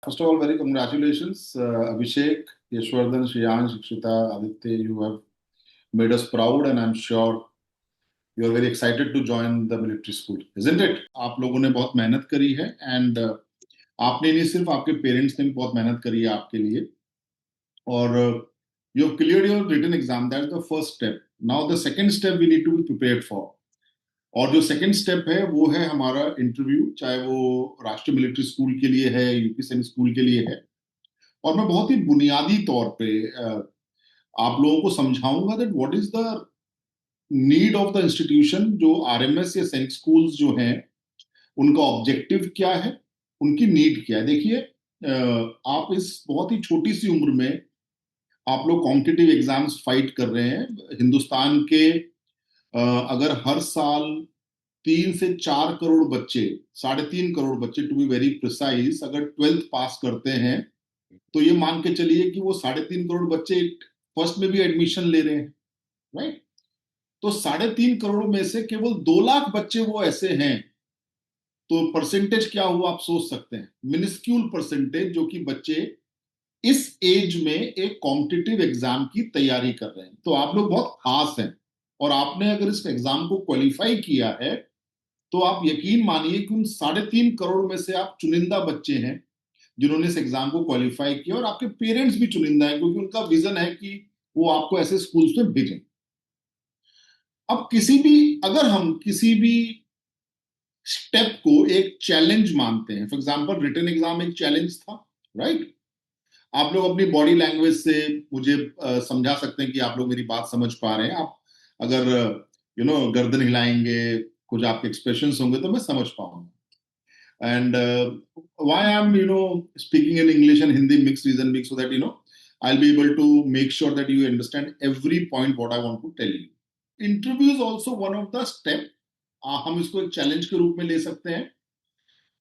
First of all, very congratulations, Abhishek, Yashwardhan, Shriyansh, Ikshita, Aditya. You have made us proud, and I'm sure you are very excited to join the military school, isn't it? आप लोगों ने बहुत मेहनत करी है and आपने नहीं, सिर्फ आपके पेरेंट्स ने भी बहुत मेहनत करी है आपके लिए और you have cleared your written exam. That's the first step. Now the second step we need to be prepared for. और जो सेकंड स्टेप है वो है हमारा इंटरव्यू, चाहे वो राष्ट्रीय मिलिट्री स्कूल के लिए है, यूपी सैनिक स्कूल के लिए है. और मैं बहुत ही बुनियादी तौर पे आप लोगों को समझाऊंगा that what is the need of the institution. जो आरएमएस या सैनिक स्कूल्स जो हैं उनका ऑब्जेक्टिव क्या है, उनकी नीड क्या है. देखिए, आप इस बहुत ही छोटी सी उम्र में आप लोग कॉम्पिटिटिव एग्जाम्स फाइट कर रहे हैं. हिंदुस्तान के अगर हर साल 3 से 4 करोड़ बच्चे, 3.5 करोड़ बच्चे टू बी वेरी प्रिसाइज, अगर 12th पास करते हैं तो ये मान के चलिए कि वो 3.5 करोड़ बच्चे फर्स्ट में भी एडमिशन ले रहे हैं, राइट. तो 3.5 करोड़ में से केवल 2 लाख बच्चे वो ऐसे हैं. तो परसेंटेज क्या हुआ आप सोच सकते हैं. मिनिस्क्यूल परसेंटेज जो कि बच्चे इस एज में एक कॉम्पिटिटिव एग्जाम की तैयारी कर रहे हैं. तो आप लोग बहुत खास हैं और आपने अगर इस एग्जाम को क्वालिफाई किया है तो आप यकीन मानिए कि उन 3.5 करोड़ में से आप चुनिंदा बच्चे हैं जिन्होंने इस एग्जाम को क्वालिफाई किया. और आपके पेरेंट्स भी चुनिंदा है क्योंकि उनका विजन है कि वो आपको ऐसे स्कूल्स में भेजें. अब अगर हम किसी भी स्टेप को एक चैलेंज मानते हैं, फॉर एग्जांपल रिटन एग्जाम एक चैलेंज था, राइट. आप लोग अपनी बॉडी लैंग्वेज से मुझे समझा सकते हैं कि आप लोग मेरी बात समझ पा रहे हैं. आप अगर गर्दन हिलाएंगे, कुछ आपके एक्सप्रेशंस होंगे तो मैं समझ पाऊंगा. And why I'm speaking in English and Hindi mixed reason being so that I'll be able to make sure that you understand every point what I want to tell you. Interview is also one of the step. हम इसको एक challenge के रूप में ले सकते हैं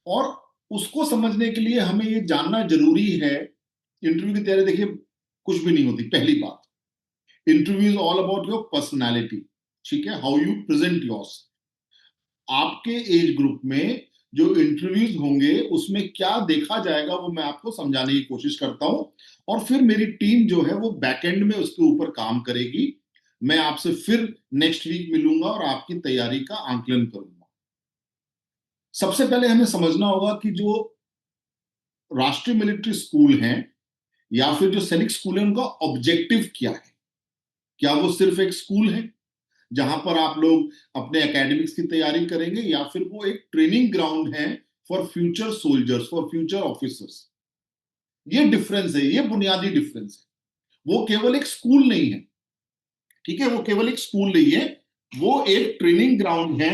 और उसको समझने के लिए हमें ये जानना जरूरी है. इंटरव्यू की तैयारी देखिए कुछ भी नहीं होती. पहली बात, interview is all about your personality. ठीक है, हाउ यू प्रेजेंट योरसेल्फ. आपके एज ग्रुप में जो इंटरव्यूज होंगे उसमें क्या देखा जाएगा वो मैं आपको समझाने की कोशिश करता हूं और फिर मेरी टीम जो है वो बैकएंड में उसके ऊपर काम करेगी. मैं आपसे फिर नेक्स्ट वीक मिलूंगा और आपकी तैयारी का आंकलन करूंगा. सबसे पहले हमें समझना होगा कि जो राष्ट्रीय मिलिट्री स्कूल हैं या फिर जो सैनिक स्कूल है उनका ऑब्जेक्टिव क्या है. क्या वो सिर्फ एक स्कूल है जहां पर आप लोग अपने एकेडमिक्स की तैयारी करेंगे, या फिर वो एक ट्रेनिंग ग्राउंड है for future soldiers, for future officers. ये डिफरेंस है, ये बुनियादी डिफरेंस है. वो केवल एक स्कूल नहीं है, ठीक है, वो केवल एक स्कूल नहीं है, वो एक ट्रेनिंग ग्राउंड है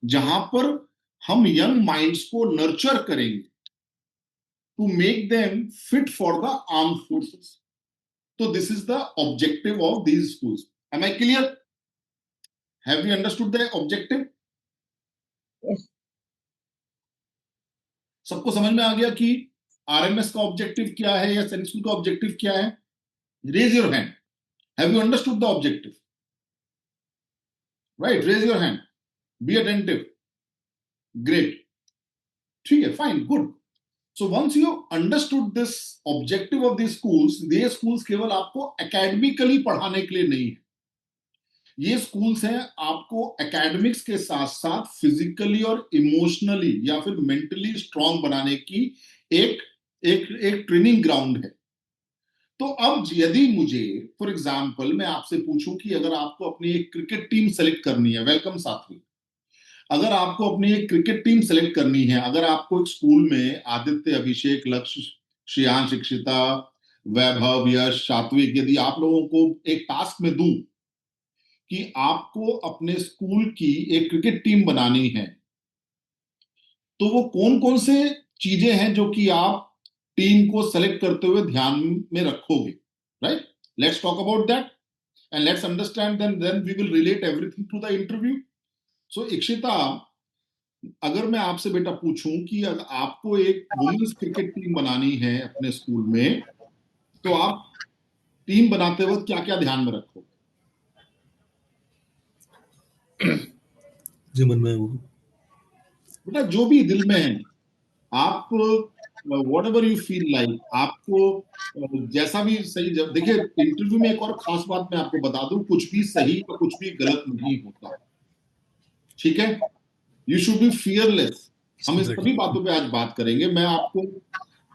जहां पर हम यंग माइंड्स को नर्चर करेंगे to make them fit for the armed forces. तो this is the objective of these schools. Am I clear? Have you understood the objective? Yes. सबको समझ में आ गया कि आरएमएस का ऑब्जेक्टिव क्या है या सैनिक स्कूल का ऑब्जेक्टिव क्या है? Raise your hand. Have you understood the objective? Right, raise your hand. Be attentive. Great. ठीक है, fine, good. So once you understood this objective of this schools, ये स्कूल्स केवल आपको एकेडमिकली पढ़ाने के लिए नहीं है. ये स्कूल्स हैं आपको एकेडमिक्स के साथ साथ फिजिकली और इमोशनली या फिर मेंटली स्ट्रांग बनाने की एक एक एक ट्रेनिंग ग्राउंड है. तो अब यदि मुझे फॉर एग्जांपल मैं आपसे पूछूं कि अगर आपको अपनी एक क्रिकेट टीम सेलेक्ट करनी है, वेलकम साथी, अगर आपको अपनी एक क्रिकेट टीम सेलेक्ट करनी है, अगर आपको एक स्कूल में आदित्य, अभिषेक, लक्ष्य, श्रेयांश, शिक्षिता, वैभव, यश, सात्विक, यदि आप लोगों को एक टास्क में दूं कि आपको अपने स्कूल की एक क्रिकेट टीम बनानी है, तो वो कौन कौन से चीजें हैं जो कि आप टीम को सेलेक्ट करते हुए ध्यान में रखोगे, right? Let's talk about that and let's understand, then we will relate everything to the interview. So Ikshita, अगर मैं आपसे बेटा पूछूं कि अगर आपको एक वुमेन्स क्रिकेट टीम बनानी है अपने स्कूल में, तो आप टीम बनाते वक्त क्या क्या ध्यान में रखोगे? जो मन में वो बेटा जो भी दिल में है, आप what ever you feel like, आपको जैसा भी सही। जब देखिए, इंटरव्यू में एक और खास बात मैं आपको बता दूं, कुछ भी सही और कुछ भी गलत नहीं होता, ठीक है। You should be fearless. हम इस सभी बातों पे आज बात करेंगे। मैं आपको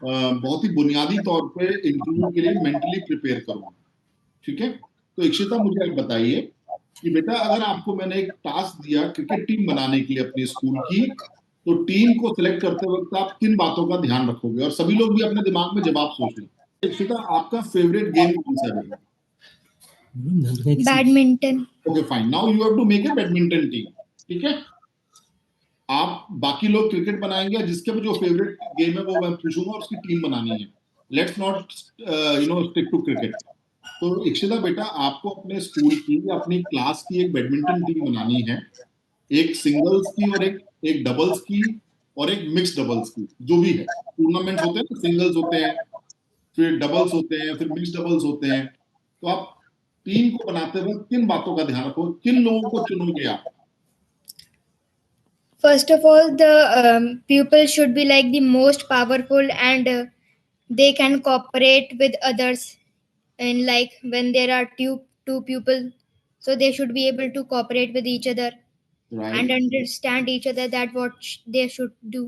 बहुत ही बुनियादी तौर पे इंटरव्यू के लिए मेंटली प्रिपेयर करूंगा, ठीक है। तो इक्षिता, मुझे आप बताइए कि बेटा, अगर आपको मैंने एक टास्क दिया क्रिकेट टीम बनाने के लिए अपनी स्कूल की, तो टीम को सिलेक्ट करते वक्त आप किन बातों का ध्यान रखोगे? और सभी लोग भी अपने दिमाग में जवाब सोच लें। इक्षिता, आपका फेवरेट गेम कौन सा है बेटा? Badminton. Okay fine, now you have to make a badminton team, ठीक है। आप बाकी लोग क्रिकेट बनाएंगे, जिसके भी जो फेवरेट गेम है वो मैं पूछूंगा और उसकी टीम बनानी है। Let's not stick to cricket. तो इक्षिता बेटा, आपको अपने स्कूल की या अपनी क्लास की एक बैडमिंटन टीम बनानी है। एक सिंगल्स की और एक एक डबल्स की और एक मिक्स डबल्स की, जो भी है। टूर्नामेंट्स होते हैं, सिंगल्स होते हैं, फिर डबल्स होते हैं, फिर मिक्स डबल्स होते हैं। तो आप टीम को बनाते वक्त किन बातों का ध्यान रखो, किन लोगों को चुनोगे आप? First of all, the pupil should be like the most powerful, and they can cooperate with others. And like when there are two people, so they should be able to cooperate with each other and right, understand each other that what they should do.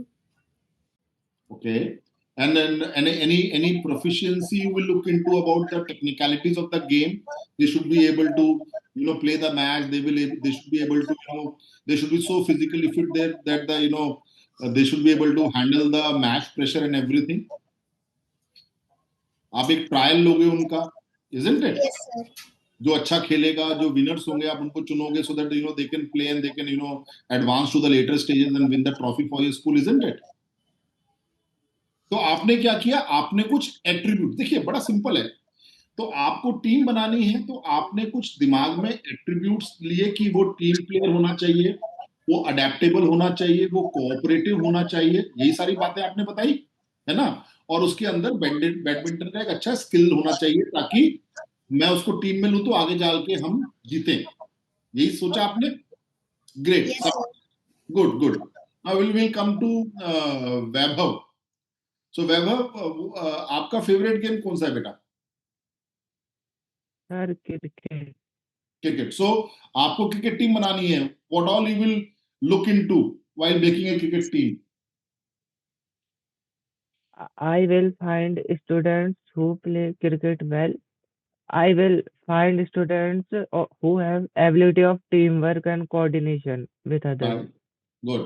okay. And then any proficiency you will look into about the technicalities of the game. They should be able to, play the match. They should be able to, they should be so physically fit there that they should be able to handle the match pressure and everything. आप एक trial लोगे उनका, isn't it? Yes, sir. जो अच्छा खेलेगा, जो winners होंगे, आप उनको चुनोगे so that they can play and they can advance to the later stages and win the trophy for your school, isn't it? तो आपने क्या किया, आपने कुछ एट्रीब्यूट, देखिए बड़ा सिंपल है। तो आपको टीम बनानी है, तो आपने कुछ दिमाग में एट्रीब्यूट्स लिए कि वो टीम प्लेयर होना चाहिए, वो अडेप्टेबल होना चाहिए, वो कोऑपरेटिव होना चाहिए। यही सारी बातें आपने बताई, है ना। और उसके अंदर बैडमिंटन का एक अच्छा स्किल होना चाहिए, ताकि मैं उसको टीम में लूं तो आगे जाल के हम जीते। यही सोचा आपने? Great, Yes, sir. Good good. Now will come to Vaibhav. So Vaibhav, आपका फेवरेट गेम कौन सा है बेटा? Sir cricket. क्रिकेट। सो आपको क्रिकेट टीम बनानी है। What all you will look into while making a cricket team? I will find students who play cricket well. I will find students who have ability of teamwork and coordination with others. Right. Good.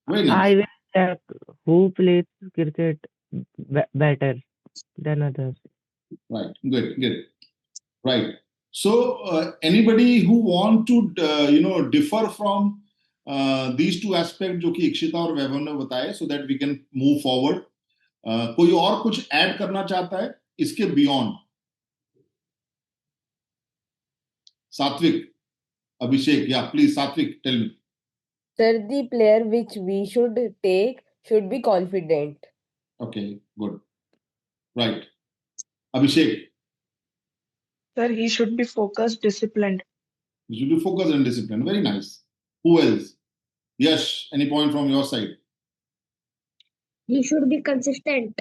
Very nice. I will check who plays cricket better than others. Right. Good. Good. Right. So anybody who want to differ from these two aspects जो कि इक्षिता और वैभव ने बताए, so that we can move forward. कोई और कुछ add करना चाहता है इसके बियॉन्ड? सात्विक, Abhishek, yeah, please, Satvik, tell me. Sir, the player which we should take should be confident. Okay, good. Right. Abhishek, Sir, he should be focused, disciplined. you should be focused and disciplined. Very nice. Who else? Yash, any point from your side? He should be consistent.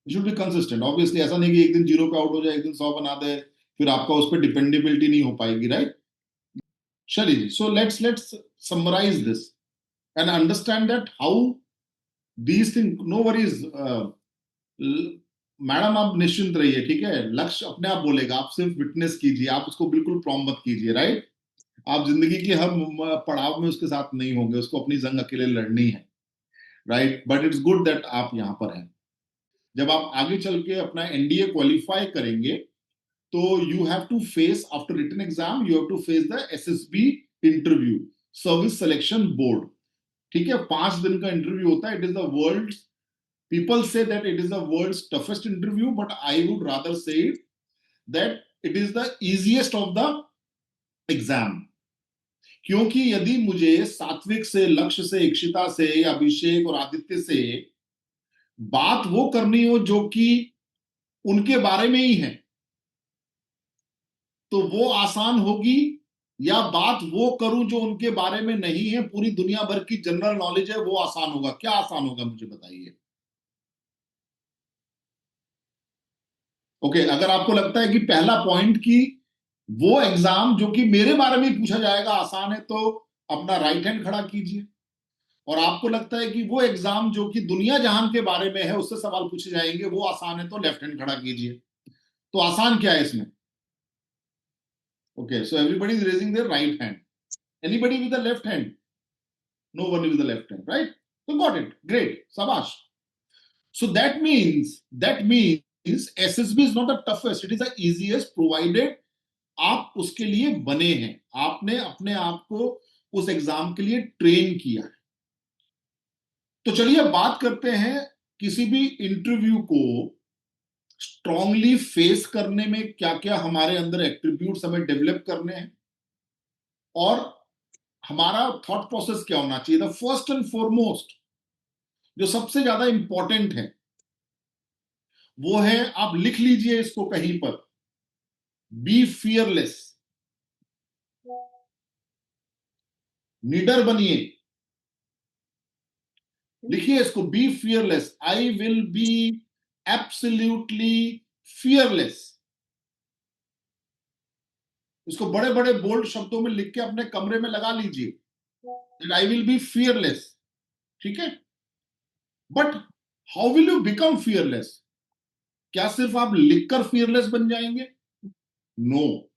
You should be consistent. Obviously, ऐसा नहीं कि एक दिन 0 पे out हो जाए, एक दिन 100 बना दे, फिर आपका उस पर डिपेंडेबिलिटी नहीं हो पाएगी, right? Shali, so let's summarize this and understand that how these things. No worries. Madam, आप निश्चिंत रहिए, ठीक है। लक्ष्य अपने आप बोलेगा, आप सिर्फ विटनेस कीजिए, आप उसको बिल्कुल प्रॉम मत कीजिए, राइट। आप जिंदगी के हर पड़ाव में उसके साथ नहीं होंगे, उसको अपनी जंग अकेले लड़नी है, right. But it's good that आप यहाँ पर हैं। जब आप आगे चल के अपना एनडीए क्वालिफाई करेंगे, तो you have to face, after written exam, you have to face the SSB interview, service selection board, ठीक है। 5 दिन का इंटरव्यू होता है। It is the world, people say that it is the world's toughest interview, but I would rather say that it is the easiest of the exam. क्योंकि यदि मुझे सात्विक से, लक्ष्य से, इक्षिता से, अभिषेक और आदित्य से बात वो करनी हो जो कि उनके बारे में ही है, तो वो आसान होगी, या बात वो करूं जो उनके बारे में नहीं है, पूरी दुनिया भर की जनरल नॉलेज है, वो आसान होगा? क्या आसान होगा, मुझे बताइए। ओके, अगर आपको लगता है कि पहला पॉइंट की वो एग्जाम जो कि मेरे बारे में पूछा जाएगा आसान है, तो अपना राइट हैंड खड़ा कीजिए। और आपको लगता है कि वो एग्जाम जो कि दुनिया जहान के बारे में है, उससे सवाल पूछे जाएंगे, वो आसान है, तो लेफ्ट हैंड खड़ा कीजिए। तो आसान क्या है इसमें? Okay, so everybody is raising their right hand. Anybody with the left hand? No one with the left hand, right? तो गॉट इट, ग्रेट, शाबाश। So that means SSB is not the toughest, it is the easiest, provided आप उसके लिए बने हैं, आपने अपने आप को उस एग्जाम के लिए ट्रेन किया है। तो चलिए बात करते हैं किसी भी इंटरव्यू को स्ट्रांगली फेस करने में क्या क्या हमारे अंदर एट्रीब्यूट्स हमें डेवलप करने हैं और हमारा थॉट प्रोसेस क्या होना चाहिए। द फर्स्ट एंड फॉरमोस्ट जो सबसे ज्यादा इंपॉर्टेंट है वो है, आप लिख लीजिए इसको कहीं पर, बी फियरलेस। निडर बनिए, लिखिए इसको, be fearless. I will be absolutely fearless. इसको बड़े बड़े बोल्ड शब्दों में लिख के अपने कमरे में लगा लीजिए, that I will be fearless. ठीक है? But how will you become fearless? क्या सिर्फ आप लिखकर फियरलेस बन जाएंगे? No,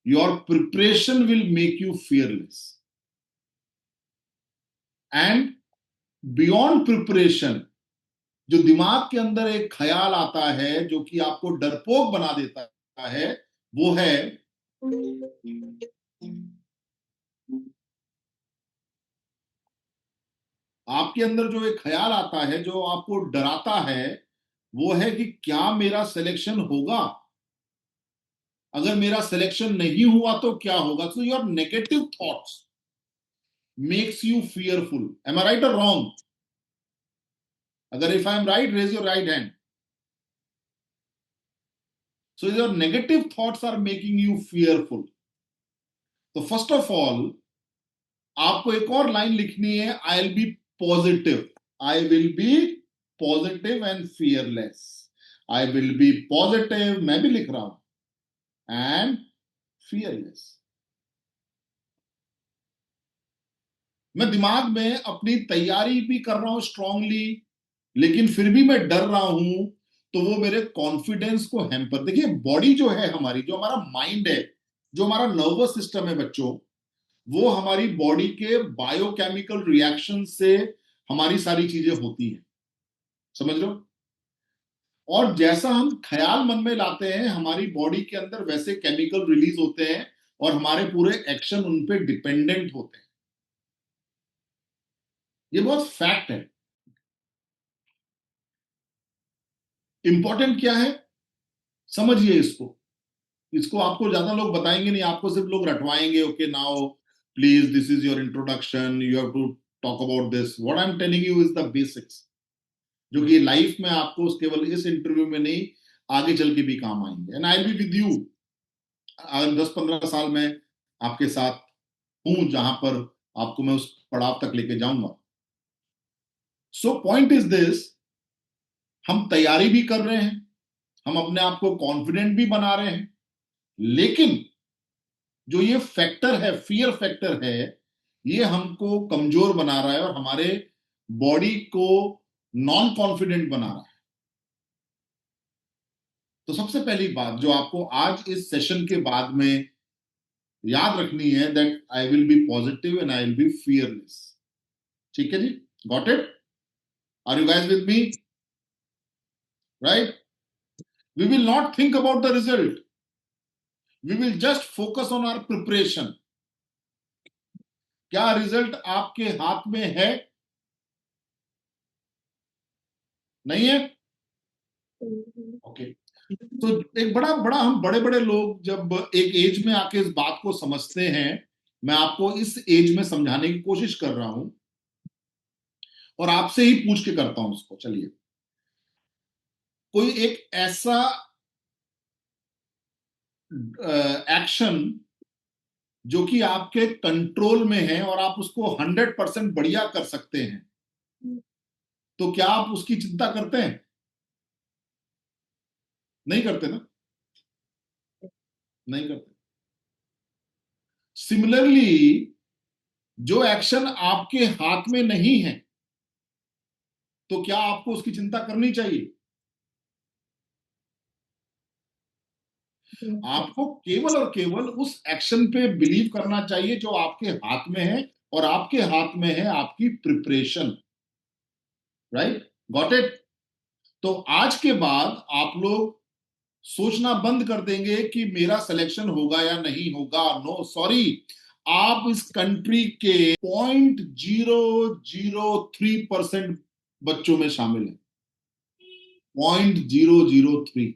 your preparation will make you fearless. And beyond preparation, जो दिमाग के अंदर एक ख्याल आता है जो कि आपको डरपोक बना देता है, वो है आपके अंदर जो एक ख्याल आता है जो आपको डराता है, वो है कि क्या मेरा सिलेक्शन होगा? अगर मेरा सिलेक्शन नहीं हुआ तो क्या होगा? So your negative thoughts makes you fearful. Am I right और रॉन्ग? अगर if I am right, raise your right hand. So your negative thoughts are making you fearful. तो फर्स्ट ऑफ ऑल आपको एक और लाइन लिखनी है, I will be positive. I will be positive and fearless. I will be positive, मैं भी लिख रहा हूं, एंड फियरलेस। मैं दिमाग में अपनी तैयारी भी कर रहा हूं स्ट्रांगली, लेकिन फिर भी मैं डर रहा हूं, तो वो मेरे कॉन्फिडेंस को हैम्पर। देखिए, बॉडी जो है हमारी, जो हमारा माइंड है, जो हमारा नर्वस सिस्टम है बच्चों, वो हमारी बॉडी के बायोकेमिकल रिएक्शन से हमारी सारी चीजें होती हैं, समझ लो। और जैसा हम ख्याल मन में लाते हैं, हमारी बॉडी के अंदर वैसे केमिकल रिलीज होते हैं और हमारे पूरे एक्शन उन पे डिपेंडेंट होते हैं। ये बहुत फैक्ट है। इंपॉर्टेंट क्या है, समझिए इसको। इसको आपको ज्यादा लोग बताएंगे नहीं, आपको सिर्फ लोग रटवाएंगे। Okay, now please this is your introduction, you have to talk about this. What I am telling you is the basics, जो कि लाइफ में आपको केवल इस इंटरव्यू में नहीं, आगे चल के भी काम आएंगे। And I will be with you. अगर 10-15 साल में आपके साथ हूं, जहां पर आपको मैं उस पड़ाव तक लेके जाऊंगा। सो पॉइंट इज दिस, हम तैयारी भी कर रहे हैं, हम अपने आप को कॉन्फिडेंट भी बना रहे हैं, लेकिन जो ये फैक्टर है, फियर फैक्टर है, ये हमको कमजोर बना रहा है और हमारे बॉडी को नॉन कॉन्फिडेंट बना रहा है। तो सबसे पहली बात जो आपको आज इस सेशन के बाद में याद रखनी है, that I will be positive and I will be fearless. ठीक है जी, got it? Are you guys with me? Right? We will not think about the result, we will just focus on our preparation. क्या result आपके हाथ में है? नहीं है? ओके। तो एक बड़ा बड़ा हम बड़े बड़े लोग जब एक एज में आके इस बात को समझते हैं, मैं आपको इस एज में समझाने की कोशिश कर रहा हूं और आपसे ही पूछ के करता हूं इसको। चलिए, कोई एक ऐसा एक्शन जो कि आपके कंट्रोल में है और आप उसको 100% बढ़िया कर सकते हैं, तो क्या आप उसकी चिंता करते हैं? नहीं करते ना, नहीं करते। सिमिलरली जो एक्शन आपके हाथ में नहीं है, तो क्या आपको उसकी चिंता करनी चाहिए? आपको केवल और केवल उस एक्शन पे बिलीव करना चाहिए जो आपके हाथ में है, और आपके हाथ में है आपकी प्रिपरेशन। Right, got it? तो आज के बाद आप लोग सोचना बंद कर देंगे कि मेरा सिलेक्शन होगा या नहीं होगा। नो सॉरी, आप इस कंट्री के 0.003% बच्चों में शामिल हैं। 0.003।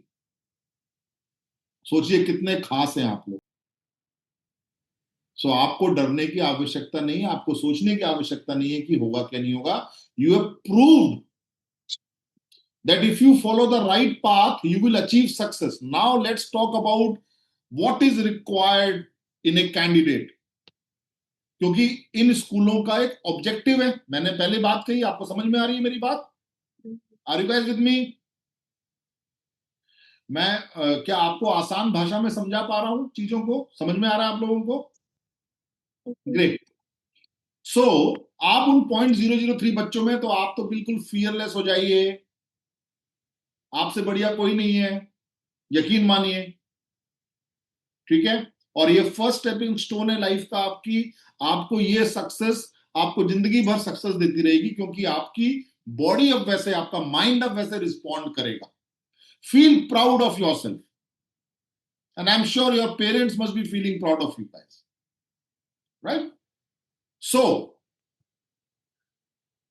सोचिए कितने खास हैं आप लोग। सो आपको डरने की आवश्यकता नहीं है, आपको सोचने की आवश्यकता नहीं है कि होगा क्या नहीं होगा। You have proved that if you follow the right path you will achieve success. Now let's talk about what is required in a candidate, क्योंकि इन स्कूलों का एक ऑब्जेक्टिव है। मैंने पहले बात कही, आपको समझ में आ रही है मेरी बात? Are you guys with me? मैं क्या आपको आसान भाषा में समझा पा रहा हूं? चीजों को समझ में आ रहा है आप लोगों को? ग्रेट। सो आप उन 0.003 बच्चों में, तो आप तो बिल्कुल फियरलेस हो जाइए, आपसे बढ़िया कोई नहीं है, यकीन मानिए। ठीक है? और ये फर्स्ट स्टेपिंग स्टोन है लाइफ का आपकी। आपको ये सक्सेस आपको जिंदगी भर सक्सेस देती रहेगी, क्योंकि आपकी बॉडी अब वैसे, आपका माइंड अब वैसे रिस्पॉन्ड करेगा। Feel proud of yourself, and I am sure your parents must be feeling proud of you guys, right? So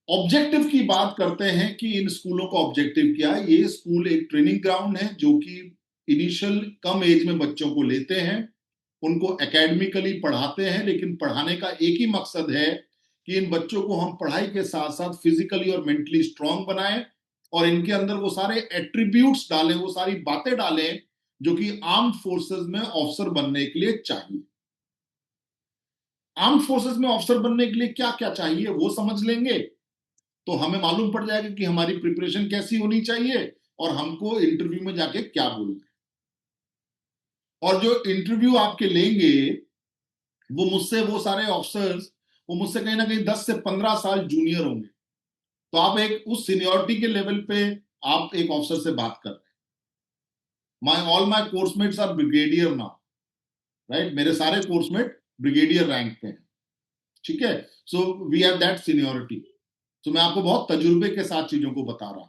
objective की बात करते हैं कि इन स्कूलों का ऑब्जेक्टिव क्या है। ये स्कूल एक ट्रेनिंग ग्राउंड है जो कि इनिशियल कम एज में बच्चों को लेते हैं, उनको एकेडमिकली पढ़ाते हैं, लेकिन पढ़ाने का एक ही मकसद है कि इन बच्चों को हम पढ़ाई के साथ साथ फिजिकली और मेंटली स्ट्रांग बनाएं, और इनके अंदर वो सारे एट्रीब्यूट्स डालें, वो सारी बातें डालें जो कि आर्म्ड फोर्सेस में ऑफिसर बनने के लिए चाहिए। आर्म्ड फोर्सेस में ऑफिसर बनने के लिए क्या क्या चाहिए वो समझ लेंगे तो हमें मालूम पड़ जाएगा कि हमारी प्रिपरेशन कैसी होनी चाहिए और हमको इंटरव्यू में जाके क्या बोलना है। और जो इंटरव्यू आपके लेंगे वो मुझसे, वो सारे ऑफिसर्स वो मुझसे कहीं ना कहीं 10 से 15 साल जूनियर होंगे। तो आप एक उस सीनियरिटी के लेवल पे आप एक ऑफिसर से बात कर रहे हैं। All my coursemates are brigadier now, right? मेरे सारे कोर्समेट ब्रिगेडियर रैंक पे हैं। ठीक है? So we have that seniority. तो मैं आपको बहुत तजुर्बे के साथ चीजों को बता रहा हूं।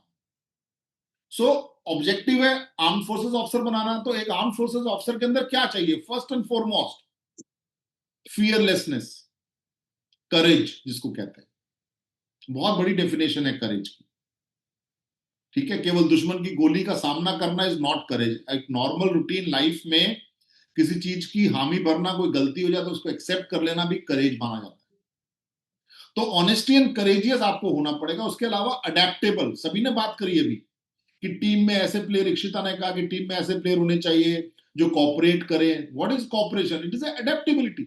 सो ऑब्जेक्टिव है आर्म फोर्सेस ऑफिसर बनाना। तो एक आर्म फोर्सेस ऑफिसर के अंदर क्या चाहिए? फर्स्ट एंड फॉरमोस्ट फियरलेसनेस, करेज जिसको कहते हैं। बहुत बड़ी डेफिनेशन है करेज की। ठीक है? केवल दुश्मन की गोली का सामना करना इज नॉट करेज। एक नॉर्मल रूटीन लाइफ में किसी चीज की हामी भरना, कोई गलती हो जाए तो उसको एक्सेप्ट कर लेना भी करेज माना जाता है। तो ऑनेस्टी एंड करेजियस आपको होना पड़ेगा। उसके अलावा अडेप्टेबल, सभी ने बात करी अभी कि टीम में ऐसे प्लेयर, इक्षिता ने कहा कि टीम में ऐसे प्लेयर होने चाहिए जो कॉपरेट करें। What is cooperation? It is adaptability.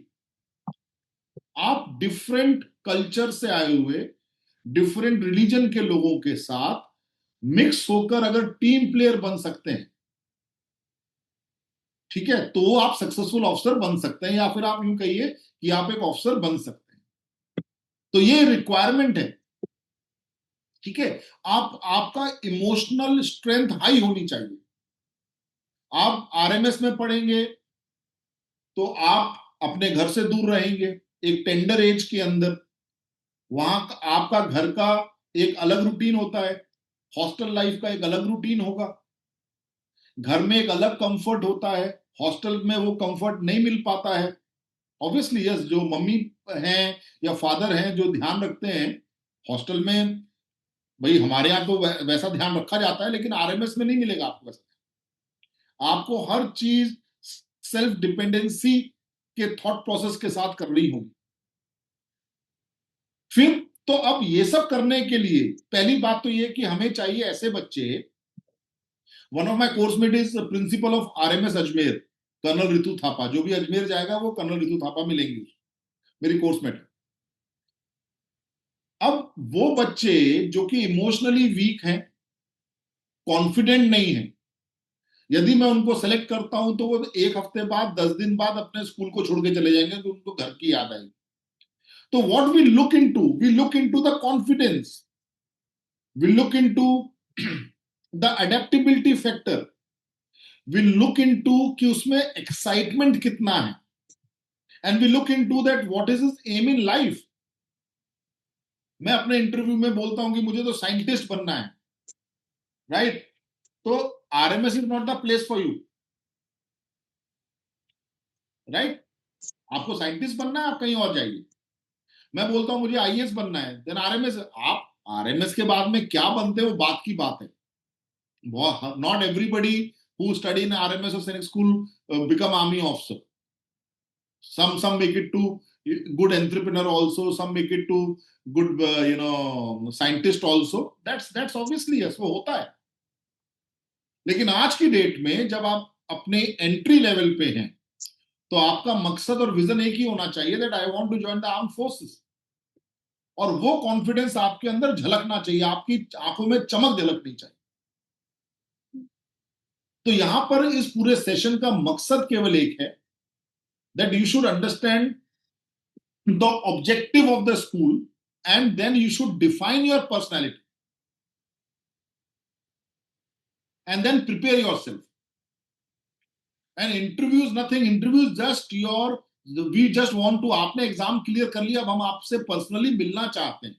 आप डिफरेंट कल्चर से आए हुए, डिफरेंट रिलीजन के लोगों के साथ मिक्स होकर अगर टीम प्लेयर बन सकते हैं, ठीक है, तो आप सक्सेसफुल ऑफिसर बन सकते हैं, या फिर आप यूं कहिए कि आप एक ऑफिसर बन सकते हैं। तो ये रिक्वायरमेंट है। ठीक है? आपका इमोशनल स्ट्रेंथ हाई होनी चाहिए। आप आरएमएस में पढ़ेंगे तो आप अपने घर से दूर रहेंगे एक टेंडर एज के अंदर। वहां आपका घर का एक अलग रूटीन होता है, हॉस्टल लाइफ का एक अलग रूटीन होगा। घर में एक अलग कंफर्ट होता है, हॉस्टल में वो कंफर्ट नहीं मिल पाता है। ऑब्वियसली यस, जो मम्मी हैं या फादर हैं जो ध्यान रखते हैं हॉस्टल में, भाई हमारे यहाँ तो वैसा ध्यान रखा जाता है, लेकिन आरएमएस में नहीं मिलेगा आपको वैसा। आपको हर चीज सेल्फ डिपेंडेंसी के थॉट प्रोसेस के साथ करनी होगी। फिर तो अब ये सब करने के लिए पहली बात तो ये कि हमें चाहिए ऐसे बच्चे। One of my coursemate is principal of RMS Ajmer, colonel Ritu Thapa. जो भी अजमेर जाएगा वो कर्नल रितु थापा मिलेंगे, मेरी कोर्समेट। अब वो बच्चे जो कि इमोशनली वीक हैं, कॉन्फिडेंट नहीं है, यदि मैं उनको सेलेक्ट करता हूं तो वो 1 हफ्ते बाद, 10 दिन बाद अपने स्कूल को छोड़ के चले जाएंगे, तो उनको घर की याद आएगी। तो what we look into the confidence, we look into the adaptability factor, we look into कि उसमें एक्साइटमेंट कितना है, and we look into that what is his aim in life. मैं अपने इंटरव्यू में बोलता हूं कि मुझे तो साइंटिस्ट बनना है, राइट? तो RMS is not the place for you, right? आपको साइंटिस्ट बनना है, आप कहीं और जाइए। मैं बोलता हूं मुझे आईएएस बनना है, देन आरएमएस। आप आरएमएस के बाद में क्या बनते हैं वो बात की बात है। Not everybody who study in RMS और सैनिक school become army officer. Some make it to good entrepreneur also, some make it to good scientist also. That's obviously yes, वो होता है। लेकिन आज की डेट में जब आप अपने एंट्री लेवल पे हैं, तो आपका मकसद और विजन एक ही होना चाहिए, that I want to join the arm forces. और वो कॉन्फिडेंस आपके अंदर झलकना चाहिए, आपकी आंखों में चमक झलकनी चाहिए। तो यहां पर इस पूरे सेशन का मकसद केवल एक है, that you should understand the objective of the school, and then you should define your personality and then prepare yourself. And interview is nothing, interview is just we just want to, आपने exam clear कर लिया, अब हम आपसे personally मिलना चाहते हैं,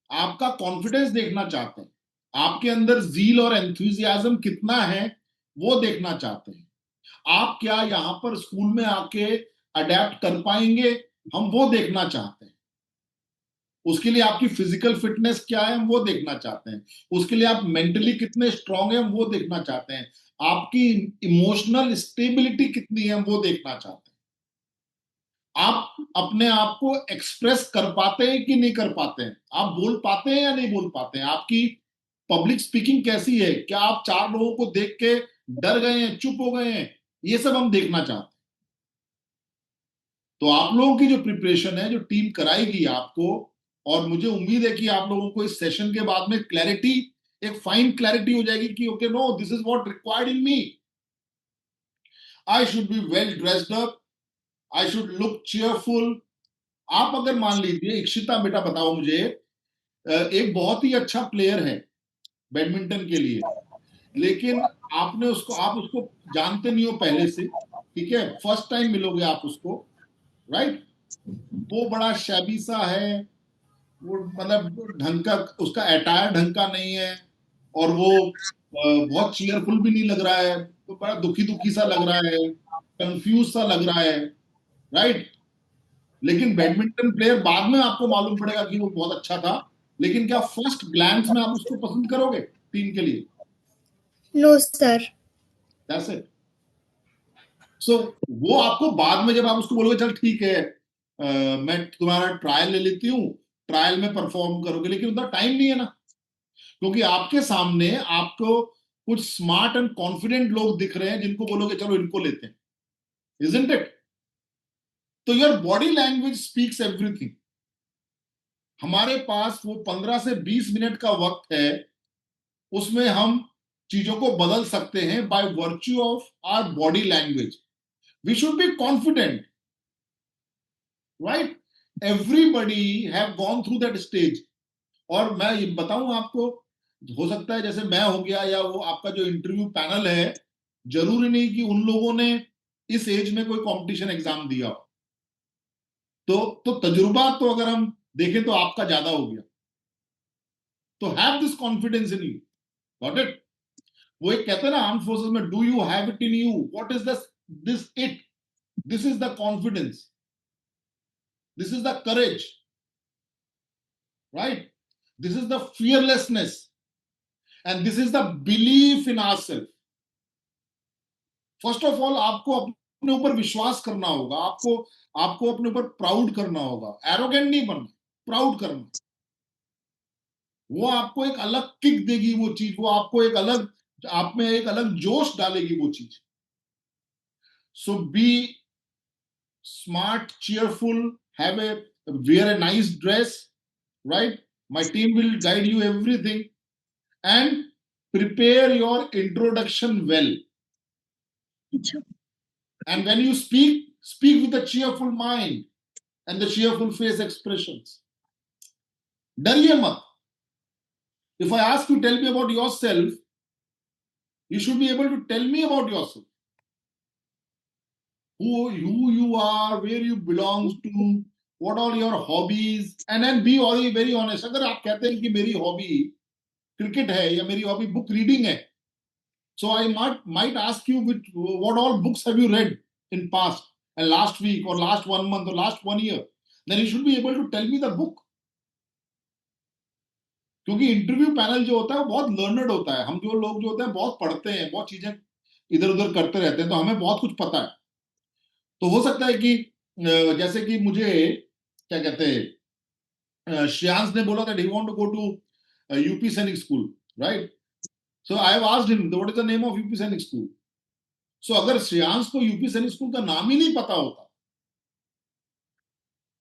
आपका कॉन्फिडेंस देखना चाहते हैं, आपके अंदर जील और एंथुजियाज्म कितना है वो देखना चाहते हैं। आप क्या यहां पर स्कूल में आके अडेप्ट कर पाएंगे, हम वो देखना चाहते हैं। उसके लिए आपकी फिजिकल फिटनेस क्या है, हम वो देखना चाहते हैं। उसके लिए आप मेंटली कितने स्ट्रांग हैं, हम वो देखना चाहते हैं। आपकी इमोशनल स्टेबिलिटी कितनी है, हम वो देखना चाहते हैं। आप अपने आप को एक्सप्रेस कर पाते हैं कि नहीं कर पाते हैं, आप बोल पाते हैं या नहीं बोल पाते हैं, आपकी पब्लिक स्पीकिंग कैसी है, क्या आप 4 लोगों को देख के डर गए हैं, चुप हो गए हैं, ये सब हम देखना चाहते हैं। तो आप लोगों की जो प्रिपरेशन है, जो टीम कराएगी आपको, और मुझे उम्मीद है कि आप लोगों को इस सेशन के बाद में क्लैरिटी, एक फाइन क्लैरिटी हो जाएगी कि okay, no, this is what required in me. I should be well dressed up, I should look cheerful. आप अगर मान लीजिए, इक्षिता बेटा बताओ मुझे, एक बहुत ही अच्छा प्लेयर है बैडमिंटन के लिए, लेकिन आप उसको जानते नहीं हो पहले से, ठीक है, फर्स्ट टाइम मिलोगे आप उसको, राइट? वो बड़ा शैबी सा है, वो मतलब ढंग का, उसका अटायर ढंग का नहीं है, और वो बहुत चीयरफुल भी नहीं लग रहा है, तो बड़ा दुखी दुखी सा लग रहा है, कंफ्यूज सा लग रहा है, राइट? लेकिन बैडमिंटन प्लेयर बाद में आपको मालूम पड़ेगा कि वो बहुत अच्छा था, लेकिन क्या फर्स्ट ग्लैंस में आप उसको पसंद करोगे टीम के लिए? No, sir. That's it. So, वो आपको बाद में जब आप उसको बोलोगे चल ठीक है, मैं तुम्हारा ट्रायल ले लेती हूँ, ट्रायल में परफॉर्म करोगे, लेकिन उतना टाइम नहीं है ना, क्योंकि आपके सामने आपको कुछ स्मार्ट एंड कॉन्फिडेंट लोग दिख रहे हैं जिनको बोलोगे चलो इनको लेते हैं, isn't it? तो your body language speaks everything. हमारे पास वो 15 से 20 मिनट का वक्त है, उसमें हम चीजों को बदल सकते हैं by virtue of our body language. We should be confident, right? Everybody have gone through that stage. और मैं ये बताऊं आपको, हो सकता है जैसे मैं हो गया, या वो आपका जो इंटरव्यू पैनल है, जरूरी नहीं कि उन लोगों ने इस एज में कोई कंपटीशन एग्जाम दिया हो, तो तजुर्बा तो अगर हम देखें तो आपका ज्यादा हो गया। तो have this confidence in you, got it? वो एक कहते हैं ना आर्म फोर्सेस में, do you have it in you, what is this it, this is the confidence, this is the courage, right? This is the fearlessness, and this is the belief in ourself. First of all आपको अपने ऊपर विश्वास करना होगा, आपको अपने ऊपर proud करना होगा, एरोगेंट नहीं बनना, प्राउड करना। वो आपको एक अलग किक देगी वो चीज, वो आपको एक अलग, आप में एक अलग जोश डालेगी वो चीज। So be smart, cheerful, wear a nice dress, right? My team will guide you everything, and prepare your introduction well. And when you speak, speak with a cheerful mind and the cheerful face expressions. डरिए मत. If I ask you, tell me about yourself, you should be able to tell me about yourself. Who you are, where you belong to, what are your hobbies, and then be very honest. अगर आप कहते हैं कि मेरी hobby cricket है या मेरी hobby book reading है, so I might ask you what all books have you read in past and last week or last 1 month or last 1 year. Then you should be able to tell me the book. क्योंकि interview panel जो होता है वो बहुत learned होता है. हम जो लोग जो होते हैं बहुत पढ़ते हैं, बहुत चीजें इधर उधर करते रहते हैं, तो हमें बहुत कुछ पता है. तो हो सकता है कि जैसे कि मुझे क्या कहते हैं, श्रेयांश ने बोला that he want to go to UP सैनिक school, right? So I have asked him what is the name of UP सैनिक स्कूल. So अगर श्रेयांश को यूपी सैनिक स्कूल का नाम ही नहीं पता होता,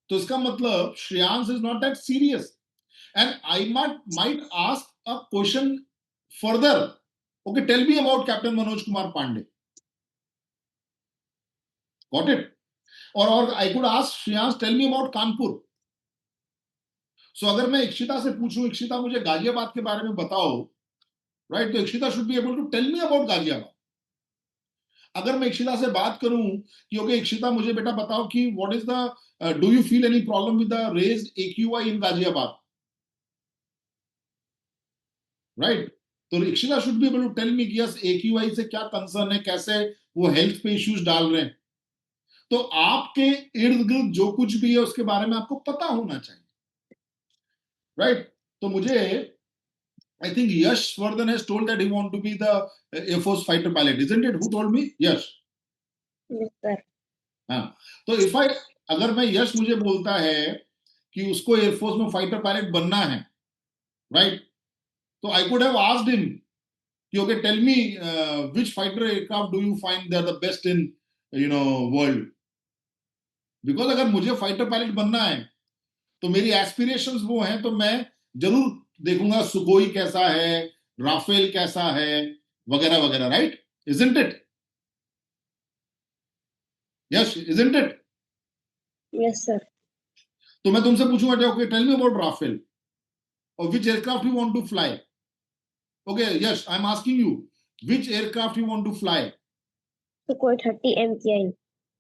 तो इसका मतलब Shreyansh is not that serious. And I might ask a question further. Okay, tell me about Captain Manoj Kumar Pandey. Got it? Or I could ask Shreyansh, tell me about Kanpur. So अगर मैं इक्षिता से पूछूं, इक्षिता मुझे गाजियाबाद के बारे में बताओ, right? तो Ikshita should be able to tell me about Ghaziabad. अगर मैं इक्षिता से बात करूं कि ओके इक्षिता मुझे बेटा बताओ कि what is the do you feel any problem with the raised AQI in Ghaziabad, right? तो Ikshita should be able to tell me कि yes AQI से क्या कंसर्न है, कैसे वो हेल्थ पे इश्यूज डाल रहे हैं. तो आपके इर्द गिर्द जो कुछ भी है उसके बारे में आपको पता होना चाहिए, राइट? तो मुझे I think Yash Vardhan has told that he want to be the Air Force fighter pilot, isn't it? Who told me? Yash. Yes, sir. हाँ, तो if I अगर मैं यश मुझे बोलता है कि उसको एयरफोर्स में फाइटर पायलट बनना है, राइट? तो I could have asked him कि okay, tell me which fighter aircraft do you find they are the best in world? Because अगर मुझे फाइटर पायलट बनना है तो मेरी एस्पिरेशंस वो हैं, तो मैं जरूर देखूंगा सुकोई कैसा है, राफेल कैसा है, वगैरह वगैरह, right? Isn't it? Yes, isn't it? Yes, sir. तो मैं तुमसे पूछूंगा okay tell me about Rafale और which aircraft you want to fly. Okay yes, I am asking you which aircraft you want to fly. Sukhoi 30 MKI.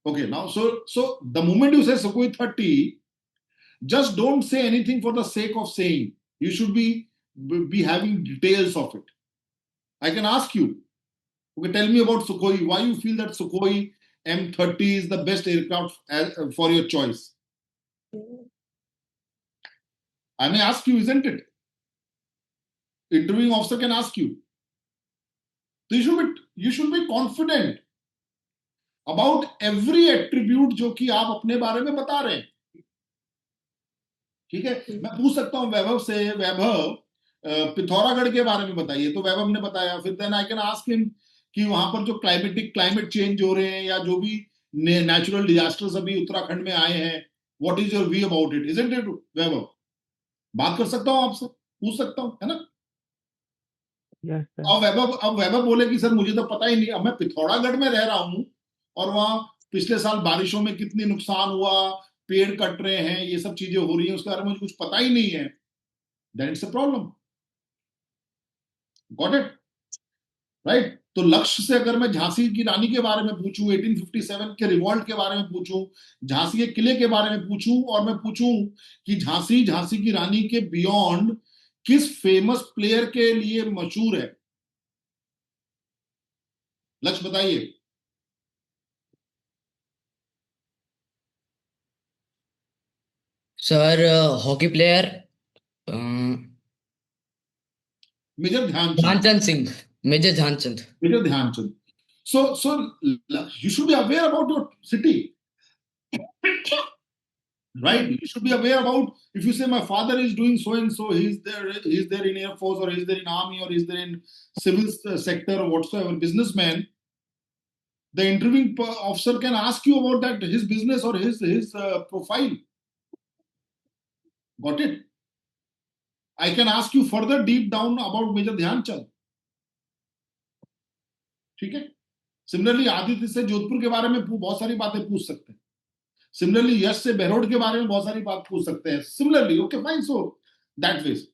Okay, now so the moment you say Sukhoi 30, just don't say anything for the sake of saying. You should be having details of it. I can ask you, okay, tell me about Sukhoi. Why you feel that Sukhoi M30 is the best aircraft for your choice? I may ask you, isn't it? Interviewing officer can ask you. So you should be confident about every attribute जो कि आप अपने बारे में बता रहे हैं. ठीक है, मैं पूछ सकता हूं वैभव से, वैभव पिथौरागढ़ के बारे में बताइए, तो वैभव ने बताया. फिर then I can ask him कि वहां पर जो क्लाइमेट चेंज हो रहे हैं या जो भी नेचुरल डिजास्टर्स अभी उत्तराखंड में आए हैं, what is your view about it? Isn't it Vaibhav? बात कर सकता हूं आपसे, पूछ सकता हूं, है ना? Yes, sir. अब वैभव बोले कि सर मुझे तो पता ही नहीं, अब मैं पिथौरागढ़ में रह रहा हूं और वहां पिछले साल बारिशों में कितनी नुकसान हुआ, पेड़ कट रहे हैं, ये सब चीजें हो रही हैं, उसके बारे में मुझे कुछ पता ही नहीं है. Then it's a problem. Got it? Right? तो लक्ष्य से अगर मैं झांसी की रानी के बारे में पूछूं, 1857 के रिवॉल्ट के बारे में पूछूं, झांसी के किले के बारे में पूछूं, और मैं पूछूं कि झांसी की रानी के बियॉन्ड किस फेमस प्लेयर के लिए मशहूर है, लक्ष्य बताइए. Sir hockey player major Dhyanchand. Dhyanchand Singh, major Dhyanchand. Major Dhyanchand. So you should be aware about your city, right? You should be aware about, if you say my father is doing so and so, he's there in Air Force, or he's there in Army, or he's there in civil sector, or whatsoever, businessman. The interviewing officer can ask you about that, his business or his profile. Got it? I can ask you further deep down about Major Dhyanchand. ठीक है. Similarly Aditya से जोधपुर के बारे में बहुत सारी बातें पूछ सकते हैं. सिमिलरली यश से बहरोड के बारे में बहुत सारी बात पूछ सकते हैं. Similarly okay fine. So that ways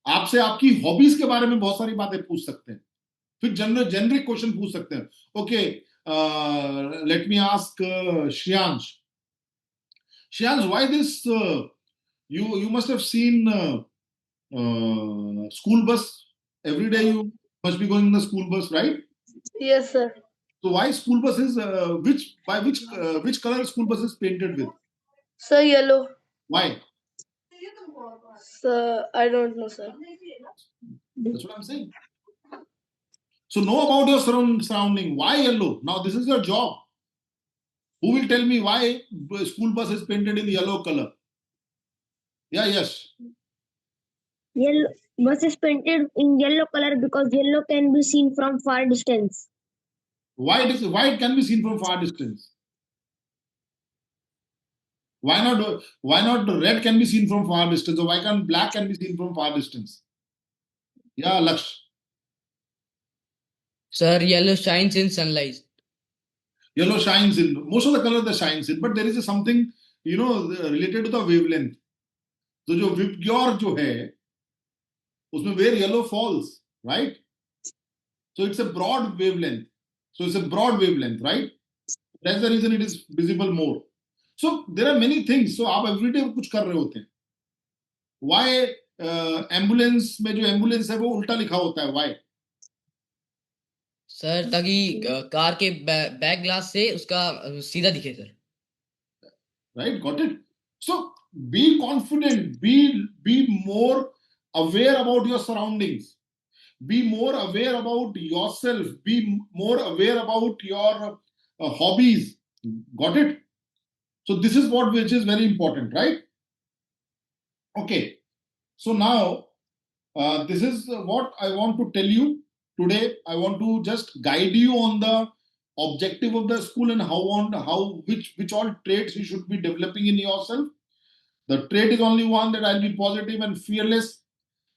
आपसे आपकी हॉबीज के बारे में बहुत सारी बातें पूछ सकते हैं. फिर जनरल जेनरिक क्वेश्चन पूछ सकते हैं. Okay, let me ask Shreyansh. Shreyansh, why this you must have seen school bus every day. You must be going in the school bus, right? Yes, sir. So why school bus is which color school bus is painted with? Sir, yellow. Why? Sir, I don't know, sir. That's what I'm saying. So know about your surrounding. Why yellow? Now this is your job. Who will tell me why school bus is painted in yellow color? Yeah, yes. Yellow bus is painted in yellow color because yellow can be seen from far distance. Why it can be seen from far distance? Why not the red can be seen from far distance, or why can't black can be seen from far distance? Yeah, Laksh. Sir, yellow shines in sunlight. Yellow shines in most of the color that shines in, but there is something related to the wavelength. So जो Vibgyor जो है उसमें where yellow falls, right? So it's a broad wavelength. Right? That's the reason it is visible more. So there are many things. So आप everyday कुछ कर रहे होते हैं. Why ambulance में जो ambulance है वो उल्टा लिखा होता है? Why? सर ताकि कार के बैक ग्लास से उसका सीधा दिखे sir. Right? Got it? So be confident. Be more aware about your surroundings. Be more aware about yourself. Be more aware about your hobbies. Got it? So this is which is very important, right? Okay. So now this is what I want to tell you today. I want to just guide you on the objective of the school and which all traits you should be developing in yourself. The trait is only one, that I'll be positive and fearless,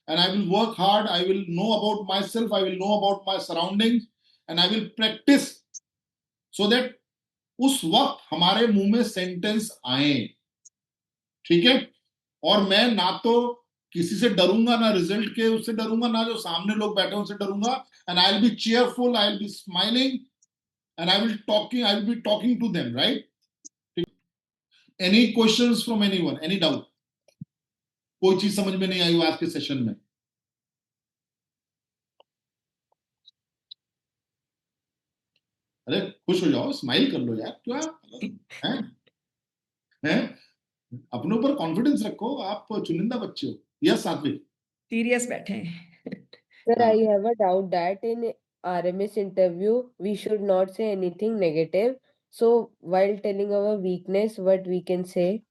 and I will work hard. I will know about myself. I will know about my surroundings, and I will practice so that उस वक्त हमारे मुंह में sentence आए. ठीक है? और मैं ना तो किसी से डरूंगा, ना रिजल्ट के उससे डरूंगा, ना जो सामने लोग बैठे उनसे डरूंगा. And I'll be cheerful, I'll be smiling, and I will be talking to them, right? Any questions from anyone? Any doubt? कोई चीज समझ में नहीं आई आज के सेशन में? अरे खुश हो जाओ, स्माइल कर लो यार. क्या हैं? अपने ऊपर कॉन्फिडेंस रखो. आप चुनिंदा बच्चे हो. यस सात्विक. सीरियस बैठे हैं. Sir, I have a doubt that in RMS interview we should not say anything negative. So while telling our weakness, what we can say?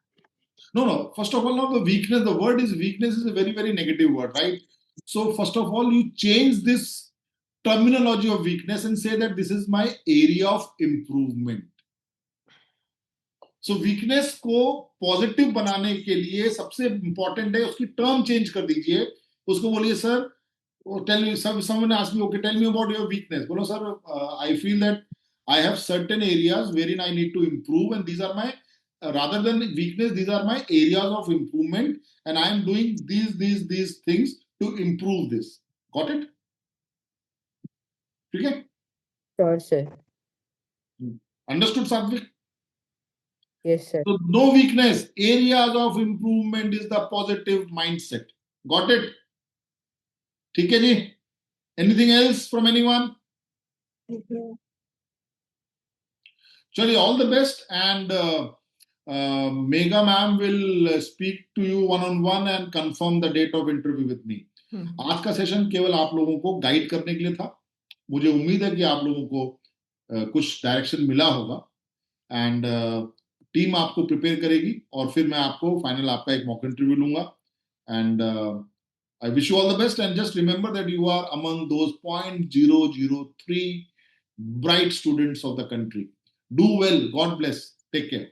No. First of all, now the weakness. The word is weakness is a very, very negative word, right? So first of all, you change this terminology of weakness and say that this is my area of improvement. So weakness को positive बनाने के लिए सबसे important है उसकी term change कर दीजिए. उसको बोलिए sir, tell me, someone asked me, okay, tell me about your weakness. बोलो sir, I feel that I have certain areas wherein I need to improve, and these are my rather than weakness, these are my areas of improvement, and I am doing these things to improve this. Got it? ठीक है? Sure, sir. Understood, Satvik? Yes, sir. So no weakness. Areas of improvement is the positive mindset. Got it? ठीक है जी? Anything else from anyone? Chali, all the best, and Megha ma'am will speak to you one-on-one and confirm the date of interview with me. आज का session केवल आप लोगों को guide करने के लिए था. मुझे उम्मीद है कि आप लोगों को कुछ डायरेक्शन मिला होगा, एंड टीम आपको प्रिपेयर करेगी और फिर मैं आपको फाइनल आपका एक मॉक इंटरव्यू लूंगा. And I wish you all the best, and just remember that you are among those 0.003 bright students of the country. Do well. God bless. Take care.